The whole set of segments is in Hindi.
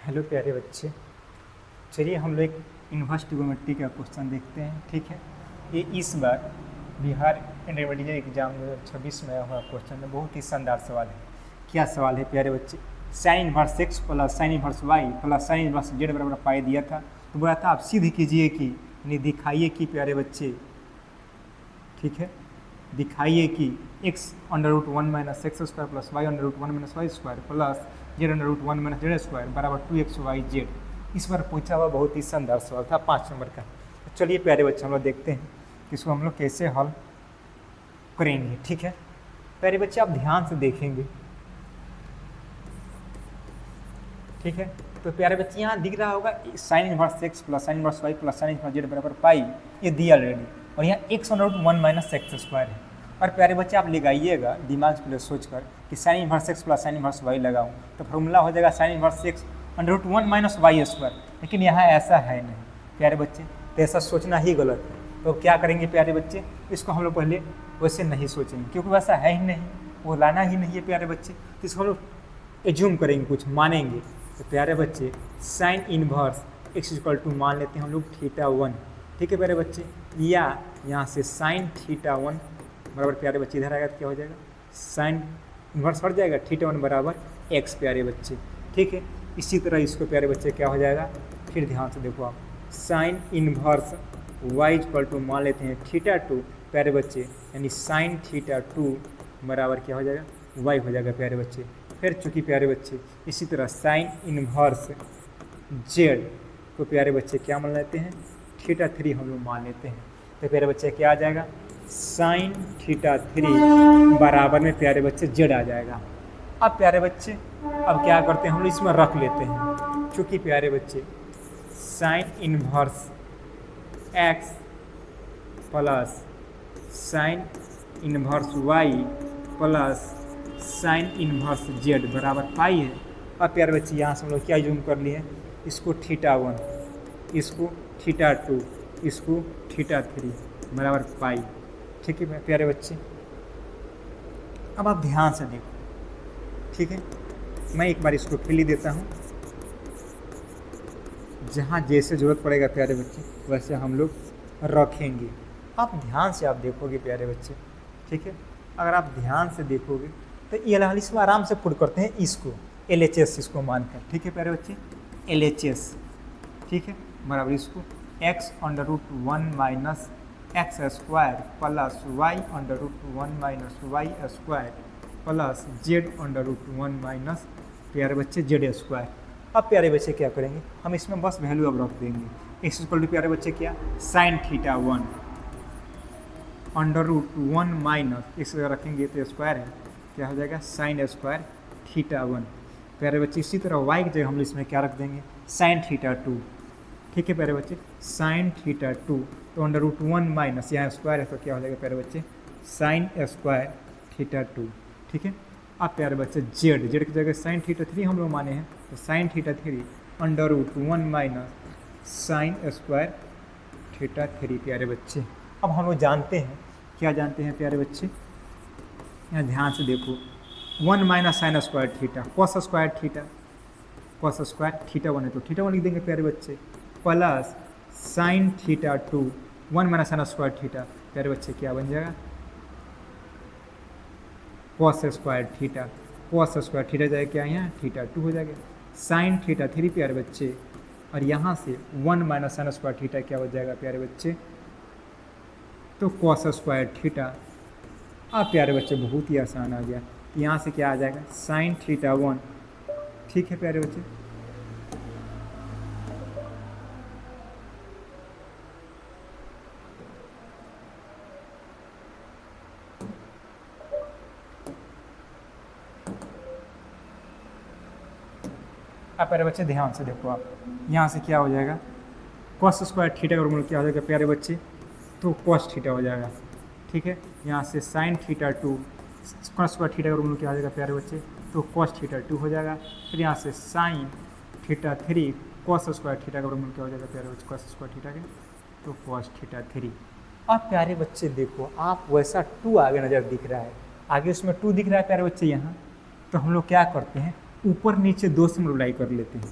हेलो प्यारे बच्चे, चलिए हम लोग एक इन्वर्स ट्रिगोनोमेट्री का क्वेश्चन देखते हैं। ठीक है, ये इस बार बिहार इंटरमीडिएट एग्जाम 2026 में आया हुआ क्वेश्चन है। बहुत ही शानदार सवाल है। क्या सवाल है प्यारे बच्चे? Sine inverse x plus sine inverse y plus sine inverse z बराबर पाई दिया था। तो बोला था आप सिद्ध कीजिए कि यानी दिखाइए कि प्यारे बच्चे, ठीक है, दिखाइए कि x under root 1 minus x square plus y under root 1 minus y square plus z under root 1 minus z square बराबर 2xyz। इस बार पूछा हुआ बहुत ही शानदार सवाल था, 5 नंबर का। तो चलिए प्यारे बच्चे हम लोग देखते हैं कि इसको हम लोग कैसे हल करेंगे। ठीक है प्यारे बच्चे, आप ध्यान से देखेंगे। ठीक है, तो प्यारे बच्चे यहाँ दिख रहा होगा sine inverse x plus sine inverse y plus sine inverse z बराबर पाई, ये दिया ऑलरेडी। और यहाँ x under root 1 minus x square है। और प्यारे बच्चे आप लगाइएगा दिमाग से पहले सोचकर कि sine inverse x plus sine inverse y लगाऊं तो फॉर्मूला हो जाएगा sine inverse x under root 1 minus y square. लेकिन यहाँ ऐसा है नहीं प्यारे बच्चे, तो ऐसा सोचना ही गलत है। तो क्या करेंगे प्यारे बच्चे, इसको हम लोग पहले वैसे नहीं सोचेंगे क्योंकि वैसा है ही नहीं, वो लाना ही नहीं है प्यारे बच्चे। तो इसको हम लोग एज्यूम करेंगे, कुछ मानेंगे। तो प्यारे बच्चे sine inverse x equal to मान लेते हैं हम लोग θ1। ठीक है प्यारे बच्चे, या यहाँ से साइन θ1 बराबर प्यारे बच्चे इधर आएगा तो क्या हो जाएगा, साइन इन्वर्स हट जाएगा, θ1 बराबर x प्यारे बच्चे। ठीक है, इसी तरह इसको प्यारे बच्चे क्या हो जाएगा, फिर ध्यान से देखो आप, sine inverse y equal to मान लेते हैं θ2 प्यारे बच्चे, यानी साइन θ2 बराबर क्या हो जाएगा, y हो जाएगा प्यारे बच्चे। फिर चूँकि प्यारे बच्चे इसी तरह साइन इन्वर्स z को प्यारे बच्चे क्या मान लेते हैं, θ3 हम लोग मान लेते हैं। तो प्यारे बच्चे क्या आ जाएगा, साइन θ3 बराबर में प्यारे बच्चे z आ जाएगा। अब प्यारे बच्चे अब क्या करते हैं, हम लोग इसमें रख लेते हैं, क्योंकि प्यारे बच्चे sine inverse x plus sine inverse y plus sine inverse z बराबर पाई है। अब प्यारे बच्चे यहाँ से हम लोग क्या यूज कर लिए, इसको θ1, इसको θ2, इसको θ3 बराबर पाई। ठीक है प्यारे बच्चे, अब आप ध्यान से देखो। ठीक है, मैं एक बार इसको फिर लिख देता हूँ, जहाँ जैसे ज़रूरत पड़ेगा प्यारे बच्चे वैसे हम लोग रखेंगे। आप ध्यान से आप देखोगे प्यारे बच्चे। ठीक है, अगर आप ध्यान से देखोगे तो ये इसको आराम से पुट करते हैं, इसको LHS इसको मानकर। ठीक है प्यारे बच्चे, LHS। ठीक है, बराबर इसको x under root 1 minus x square plus y under root 1 minus y square plus z under root 1 minus प्यारे बच्चे जेड स्क्वायर। अब प्यारे बच्चे क्या करेंगे, हम इसमें बस वैल्यू अब रख देंगे। एक्स इक्वल टू प्यारे बच्चे क्या, साइन θ1 अंडर रूट 1 माइनस इस रखेंगे तो स्क्वायर है, क्या हो जाएगा साइन स्क्वायर θ1 प्यारे बच्चे। इसी तरह वाई की जगह हम इसमें क्या रख देंगे, साइन θ2। ठीक है प्यारे बच्चे, साइन θ2 तो अंडर रूट 1 माइनस यहाँ स्क्वायर है तो क्या हो जाएगा प्यारे बच्चे, साइन स्क्वायर θ2। ठीक है, अब प्यारे बच्चे जेड की जगह साइन θ3 हम लोग माने हैं, तो sine θ3 under root 1 minus sine square θ3 प्यारे बच्चे। अब हम लोग जानते हैं, क्या जानते हैं प्यारे बच्चे, यहाँ ध्यान से देखो, 1 minus sine square theta cos square theta, cos square θ1 है तो θ1 लिख देंगे प्यारे बच्चे, plus sine θ2 1 minus sine square theta प्यारे बच्चे क्या बन जाएगा, cos square theta, cos square theta जाएगा क्या, यहाँ θ2 हो जाएगा, साइन θ3 प्यारे बच्चे। और यहाँ से 1 माइनस साइन स्क्वायर थीटा क्या हो जाएगा प्यारे बच्चे, तो कॉस स्क्वायर थीटा। अब प्यारे बच्चे बहुत ही आसान आ गया, यहाँ से क्या आ जाएगा, साइन θ1। ठीक है प्यारे बच्चे, अब प्यारे बच्चे ध्यान से देखो आप, यहाँ से क्या हो जाएगा, कॉस स्क्वायर थीटा का वर्गमूल क्या हो जाएगा प्यारे बच्चे, तो कॉस थीटा हो जाएगा। ठीक है, यहाँ से साइन θ2 कॉस स्क्वायर थीटा का वर्गमूल क्या हो जाएगा प्यारे बच्चे, तो कॉस θ2 हो जाएगा। फिर यहाँ से साइन θ3 कॉस स्क्वायर थीटा का वर्गमूल क्या हो जाएगा प्यारे बच्चे, कॉस स्क्वायर थीटा के, तो कॉस θ3। अब प्यारे बच्चे देखो आप, वैसा 2 आगे नज़र दिख रहा है, आगे उसमें 2 दिख रहा है प्यारे बच्चे यहाँ, तो हम लोग क्या करते हैं, ऊपर नीचे 2 से मल्टीप्लाई कर लेते हैं।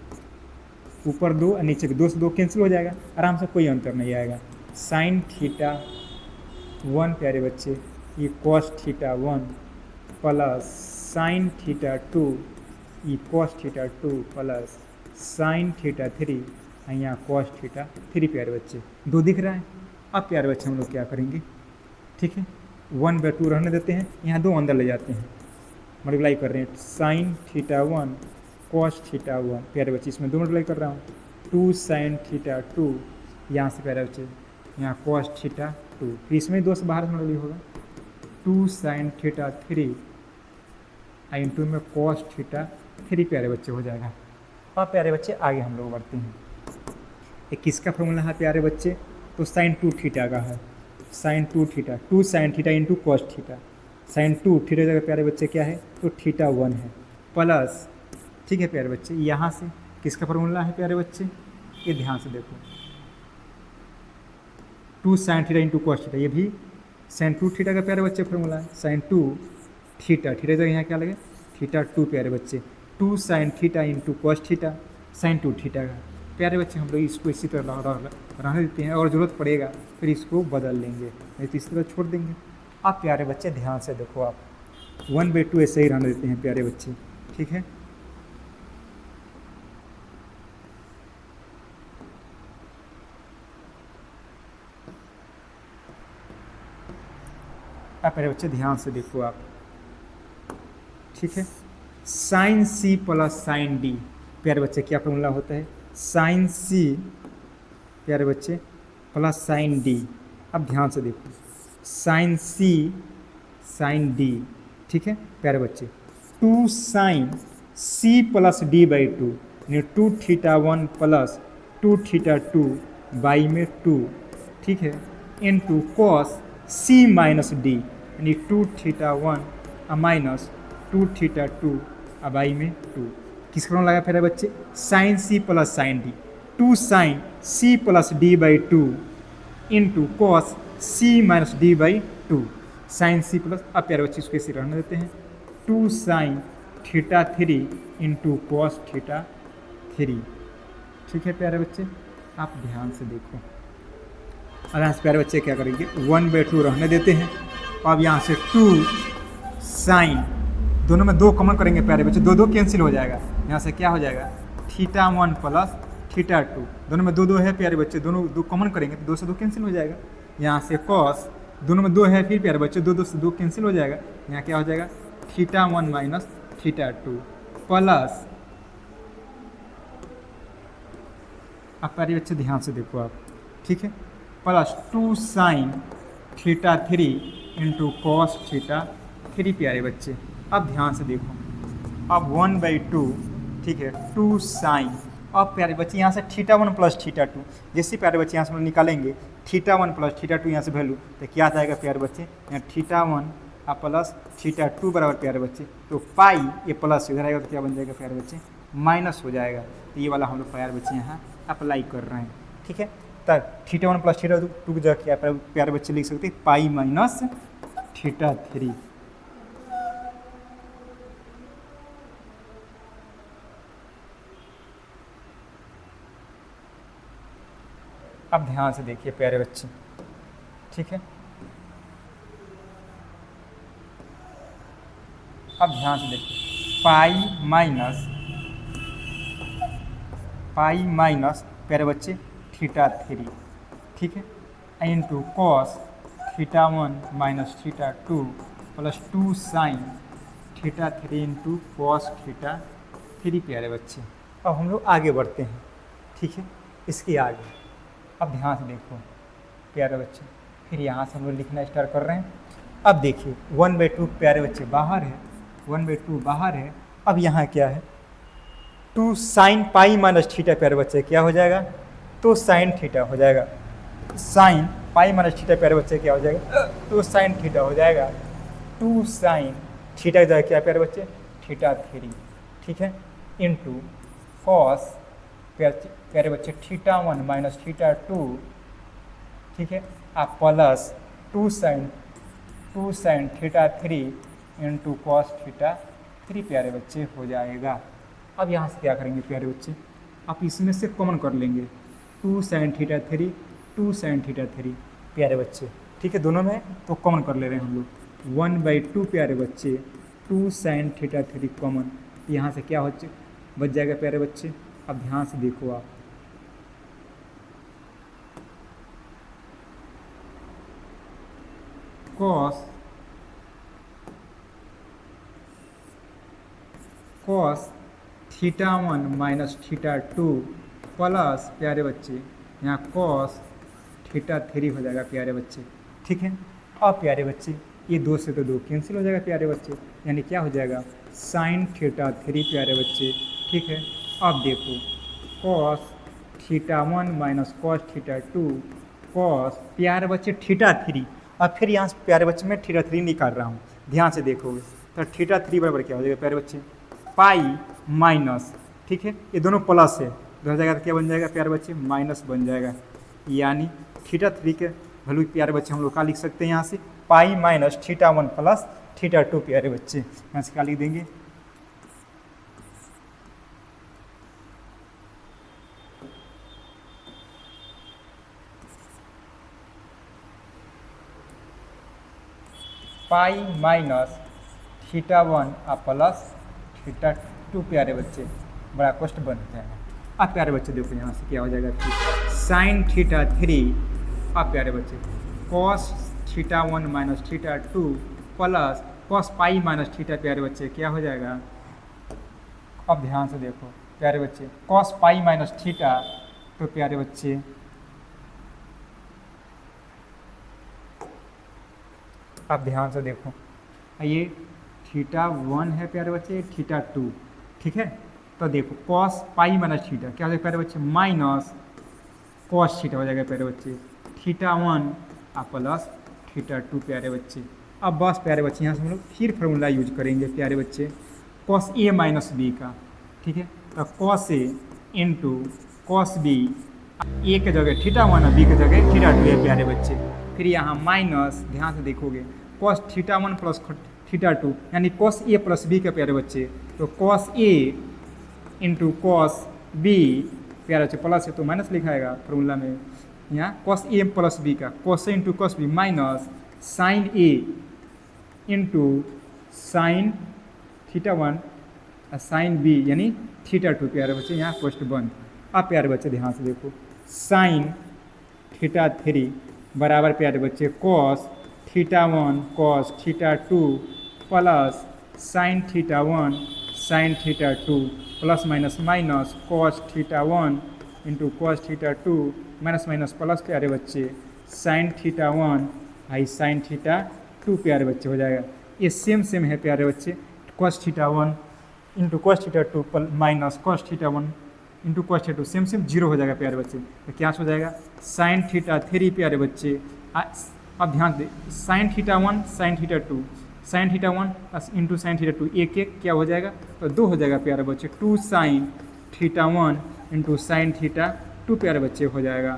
ऊपर 2 और नीचे 2 से 2 कैंसिल हो जाएगा, आराम से कोई अंतर नहीं आएगा। साइन थीटा 1 प्यारे बच्चे ये cos theta 1 plus sign theta 2 ये cos theta 2 plus sign theta 3 और यहाँ कॉस थीटा 3 प्यारे बच्चे। 2 दिख रहा है। अब प्यारे बच्चे हम लोग क्या करेंगे, ठीक है 1/2 रहने देते हैं, यहाँ 2 अंदर ले जाते हैं, मल्टीप्लाई कर रहे हैं साइन थीटा 1 कॉस थीटा 1 प्यारे बच्चे, इसमें 2 मल्टीप्लाई कर रहा हूँ 2 साइन थीटा 2 यहाँ से प्यारे बच्चे यहाँ कॉस थीटा 2, फिर इसमें 2 से बाहर से मल्टीप्लाई होगा 2 साइन थीटा 3 इंटू में कॉस थीटा 3 प्यारे बच्चे हो जाएगा। अब प्यारे बच्चे आगे हम लोग बढ़ते हैं। एक किसका फॉर्मूला है प्यारे बच्चे, तो साइन 2 थीटा का है, sine 2 theta 2 sine theta into cos theta, sine 2 theta जगह प्यारे बच्चे क्या है तो थीटा 1 है प्लस, ठीक है प्यारे बच्चे यहाँ से किसका फॉर्मूला है प्यारे बच्चे, ये ध्यान से देखो 2 sine theta into cos theta, ये भी साइन 2 थीटा का प्यारे बच्चे फॉर्मूला है, साइन 2 थीटा थीटा जगह यहाँ क्या लगे थीटा 2 प्यारे बच्चे 2 sine theta into cos theta sine 2 theta का प्यारे बच्चे। हम लोग इसको इसी तरह रहने देते हैं और ज़रूरत पड़ेगा फिर इसको बदल लेंगे, नहीं तो इसी तरह छोड़ देंगे। आप प्यारे बच्चे ध्यान से देखो, आप 1/2 ऐसे ही रहने देते हैं प्यारे बच्चे, ठीक है। आप प्यारे बच्चे ध्यान से देखो आप, ठीक है sine C plus sine D प्यारे बच्चे क्या फॉर्मूला होता है, साइन सी प्यारे बच्चे प्लस साइन डी। अब ध्यान से देखो साइन सी साइन डी, ठीक है प्यारे बच्चे 2 sine C plus D by 2 यानी 2 थीटा 1 प्लस 2 थीटा 2 बाई में 2, ठीक है into cos C minus D यानी 2 थीटा 1 माइनस 2 थीटा 2 बाई में 2। किसका फॉर्मूला लगा प्यारे बच्चे, sine C plus sine D 2 sine C plus D by 2 into cos C minus D by 2 sine C plus. अब प्यारे बच्चे इसको इसे रहने देते हैं 2 sine theta 3 into cos theta 3, ठीक है प्यारे बच्चे। आप ध्यान से देखो, अब यहाँ से प्यारे बच्चे क्या करेंगे 1/2 रहने देते हैं, अब यहाँ से 2 साइन दोनों में 2 कॉमन करेंगे प्यारे बच्चे, 2 2 कैंसिल हो जाएगा, यहाँ से क्या हो जाएगा थीटा 1 प्लस थीटा 2 दोनों में 2 2 है प्यारे बच्चे, दोनों 2 कॉमन करेंगे तो 2 से 2 कैंसिल हो जाएगा। यहाँ से कॉस दोनों में 2 है फिर प्यारे बच्चे 2 2 से 2 कैंसिल हो जाएगा, यहाँ क्या हो जाएगा थीटा 1 माइनस थीटा 2 प्लस, अब प्यारे बच्चे ध्यान से देखो आप, ठीक है plus 2 sine theta 3 into cos theta 3 प्यारे बच्चे। अब ध्यान से देखो, अब 1/2, ठीक है 2 साइन, अब प्यारे बच्चे यहाँ से थीटा 1 प्लस थीटा 2, जैसे प्यारे बच्चे यहाँ से हम निकालेंगे थीटा 1 प्लस थीटा 2 यहाँ से वैल्यू तो क्या आ जाएगा प्यारे बच्चे, यहाँ थीटा 1 प्लस थीटा 2 बराबर प्यारे बच्चे, तो पाई ये प्लस इधर आएगा तो क्या बन जाएगा प्यारे बच्चे माइनस हो जाएगा। तो ये वाला हम लोग प्यारे बच्चे यहाँ अप्लाई कर रहे हैं, ठीक है। तब थीटा 1 प्लस थीटा 2 की जगह क्या प्यारे बच्चे लिख सकते हैं पाई माइनस थीटा 3। अब ध्यान से देखिए प्यारे बच्चे, ठीक है अब ध्यान से देखिए पाई माइनस प्यारे बच्चे थीटा 3, ठीक है into cos theta 1 minus theta 2 plus 2 sine theta 3 into cos theta 3 प्यारे बच्चे। अब हम लोग आगे बढ़ते हैं, ठीक है इसके आगे। अब ध्यान से देखो प्यारे बच्चे, फिर यहाँ से हम लोग लिखना स्टार्ट कर रहे हैं। अब देखिए 1/2 प्यारे बच्चे बाहर है, 1/2 बाहर है। अब यहाँ क्या है 2 साइन पाई माइनस थीटा प्यारे बच्चे क्या हो जाएगा तो साइन थीटा हो जाएगा, साइन पाई माइनस थीटा प्यारे बच्चे क्या हो जाएगा तो साइन थीटा हो जाएगा। 2 साइन थीटा की जगह क्या प्यारे बच्चे थीटा 3, ठीक है इंटू कॉस प्यारे बच्चे थीटा 1 माइनस थीटा 2, ठीक है आप plus 2 sine theta 3 into cos theta 3 प्यारे बच्चे हो जाएगा। अब यहाँ से क्या करेंगे प्यारे बच्चे आप इसमें से कॉमन कर लेंगे, 2 sin थीटा 3, 2 sin थीटा 3 प्यारे बच्चे, ठीक है, दोनों में तो कॉमन कर ले रहे हैं हम लोग। 1/2 प्यारे बच्चे 2 sin थीटा 3 कॉमन, यहाँ से क्या हो बच जाएगा प्यारे बच्चे। अब ध्यान से देखो आप, cos theta 1 minus theta 2 plus प्यारे बच्चे यहाँ cos थीटा 3 हो जाएगा प्यारे बच्चे, ठीक है। अब प्यारे बच्चे ये 2 से तो 2 कैंसिल हो जाएगा प्यारे बच्चे, यानी क्या हो जाएगा sin थीटा 3 प्यारे बच्चे, ठीक है। अब देखो cos theta 1 minus cos theta 2 cos प्यारे बच्चे थीटा 3, अब फिर यहाँ से प्यारे बच्चे मैं थीटा 3 निकाल रहा हूँ, ध्यान से देखोगे तो थीटा 3 बराबर क्या हो जाएगा प्यारे बच्चे पाई माइनस, ठीक है, ये दोनों प्लस है तो हो जाएगा तो क्या बन जाएगा प्यारे बच्चे माइनस बन जाएगा, यानी थीटा 3 के वैल्यू प्यारे बच्चे हम लोग क्या लिख सकते हैं यहाँ से pi minus theta 1 plus theta 2 प्यारे बच्चे, यहाँ से क्या लिख देंगे pi minus theta 1 plus theta 2 प्यारे बच्चे, बड़ा कष्ट बनता है। अब प्यारे बच्चे देखो यहाँ से क्या हो जाएगा साइन थीटा 3, अब प्यारे बच्चे cos theta 1 minus theta 2 plus cos pi minus theta प्यारे बच्चे क्या हो जाएगा। अब ध्यान से देखो प्यारे बच्चे कॉस पाई माइनस थीटा, तो प्यारे बच्चे अब ध्यान से देखो ये थीटा 1 है प्यारे बच्चे, थीटा 2, ठीक है, तो देखो कॉस पाई माइनस थीटा क्या हो जाएगा प्यारे बच्चे माइनस कॉस थीटा हो जाएगा प्यारे बच्चे थीटा 1 प्लस थीटा 2 प्यारे बच्चे। अब बस प्यारे बच्चे यहाँ से हम लोग फिर फार्मूला यूज करेंगे प्यारे बच्चे कॉस ए माइनस बी का, ठीक है, तो cos A into cos B, ए के जगह थीटा 1 और बी के जगह थीटा 2 है प्यारे बच्चे, फिर यहाँ माइनस ध्यान से देखोगे कॉस थीटा 1 प्लस थीटा 2 यानी कॉस ए प्लस बी के प्यारे बच्चे, तो cos A into cos B प्यारे बच्चे प्लस है तो माइनस लिखाएगा फार्मूला में, यहाँ कॉस ए प्लस बी का cos A into cos B minus sine A into sine theta 1 sine B यानी थीटा 2 प्यारे बच्चे, यहाँ क्वेश्चन बंद। अब प्यारे बच्चे ध्यान से देखो साइन थीटा 3 बराबर प्यारे बच्चे cos theta 1 cos theta 2 plus sign theta 1 sine theta 2 plus minus minus cos theta 1 into cos theta 2 minus minus plus प्यारे बच्चे sign theta 1 high sign theta 2 प्यारे बच्चे हो जाएगा। ये सेम है प्यारे बच्चे cos theta 1 into cos theta 2 minus cos theta 1 into cos theta 2 same 0 हो जाएगा प्यारे बच्चे, तो क्या हो जाएगा साइन थीटा 3 प्यारे बच्चे। अब ध्यान दे sine theta 1 sine theta 2 sine theta 1 into sine theta 2 एक क्या हो जाएगा तो 2 हो जाएगा प्यारे बच्चे 2 sine theta 1 into sine theta 2 प्यारे बच्चे हो जाएगा।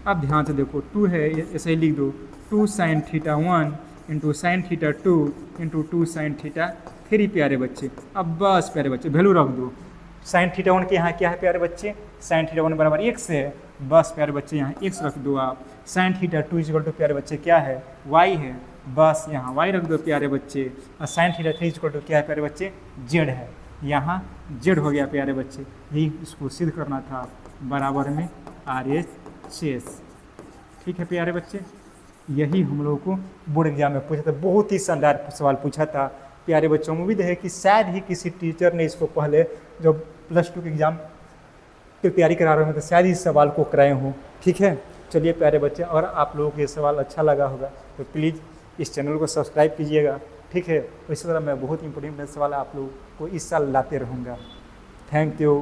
अब ध्यान से देखो 2 है ऐसे ही लिख दो 2 sine theta 1 into sine theta 2 into 2 sine theta 3 प्यारे बच्चे। अब बस प्यारे बच्चे वैल्यू रख दो, साइन थीटा 1 के यहाँ क्या है प्यारे बच्चे साइन थीटा 1 बराबर x है, बस प्यारे बच्चे यहाँ x रख दो आप। साइन थीटा 2 इक्वल टू प्यारे बच्चे क्या है y है, बस यहाँ y रख दो प्यारे बच्चे। और साइन थीटा 3 इक्वल टू क्या है प्यारे बच्चे z है, यहाँ z हो गया प्यारे बच्चे। यही इसको सिद्ध करना था बराबर में RHS, ठीक है प्यारे बच्चे। यही हम लोगों को बोर्ड एग्जाम में पूछा था, बहुत ही शानदार सवाल पूछा था प्यारे बच्चों। उम्मीद है कि शायद ही किसी टीचर ने इसको पहले जो +2 के एग्ज़ाम की तैयारी करा रहे हैं तो शायद इस सवाल को कराए हों, ठीक है। चलिए प्यारे बच्चे, और आप लोगों को ये सवाल अच्छा लगा होगा तो प्लीज़ इस चैनल को सब्सक्राइब कीजिएगा, ठीक है। इसी तरह मैं बहुत इंपॉर्टेंट सवाल आप लोगों को इस साल लाते रहूँगा। Thank you.